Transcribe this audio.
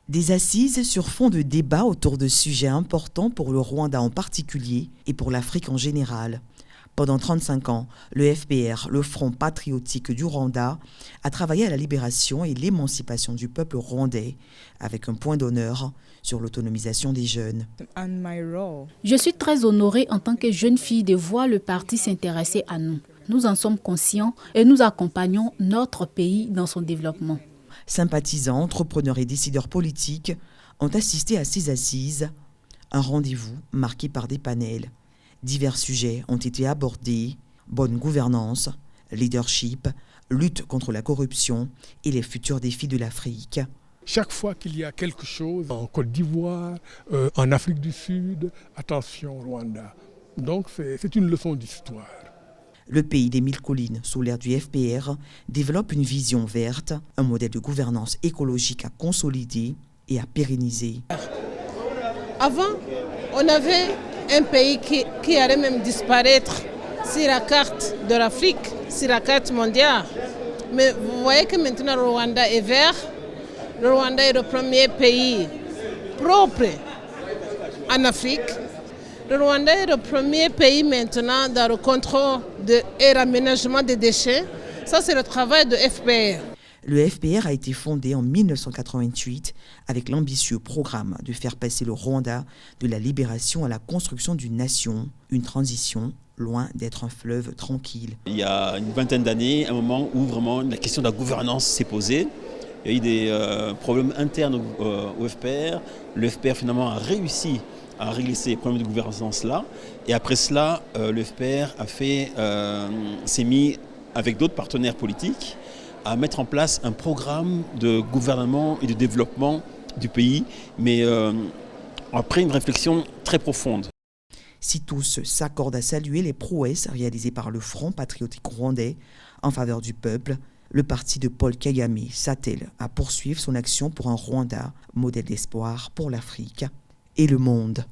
Des assises sur fond de débat autour de sujets importants pour le Rwanda en particulier et pour l'Afrique en général. Pendant 35 ans, le FPR, le Front patriotique du Rwanda, a travaillé à la libération et l'émancipation du peuple rwandais, avec un point d'honneur sur l'autonomisation des jeunes. Je suis très honorée en tant que jeune fille de voir le parti s'intéresser à nous. Nous en sommes conscients et nous accompagnons notre pays dans son développement. Sympathisants, entrepreneurs et décideurs politiques ont assisté à ces assises, un rendez-vous marqué par des panels. Divers sujets ont été abordés, bonne gouvernance, leadership, lutte contre la corruption et les futurs défis de l'Afrique. Chaque fois qu'il y a quelque chose en Côte d'Ivoire, en Afrique du Sud, attention Rwanda. Donc c'est une leçon d'histoire. Le pays des 1000 collines, sous l'ère du FPR, développe une vision verte, un modèle de gouvernance écologique à consolider et à pérenniser. Avant, on avait un pays qui allait même disparaître sur la carte de l'Afrique, sur la carte mondiale. Mais vous voyez que maintenant le Rwanda est vert. Le Rwanda est le premier pays propre en Afrique. Le Rwanda est le premier pays maintenant dans le contrôle et l'aménagement des déchets. Ça, c'est le travail de FPR. Le FPR a été fondé en 1988 avec l'ambitieux programme de faire passer le Rwanda de la libération à la construction d'une nation, une transition loin d'être un fleuve tranquille. Il y a une vingtaine d'années, un moment où vraiment la question de la gouvernance s'est posée. Il y a eu des problèmes internes au FPR. Le FPR finalement a réussi à régler ces problèmes de gouvernance-là. Et après cela, le FPR s'est mis avec d'autres partenaires politiques à mettre en place un programme de gouvernement et de développement du pays, mais après une réflexion très profonde. Si tous s'accordent à saluer les prouesses réalisées par le Front patriotique rwandais en faveur du peuple, le parti de Paul Kagame s'attelle à poursuivre son action pour un Rwanda, modèle d'espoir pour l'Afrique et le monde.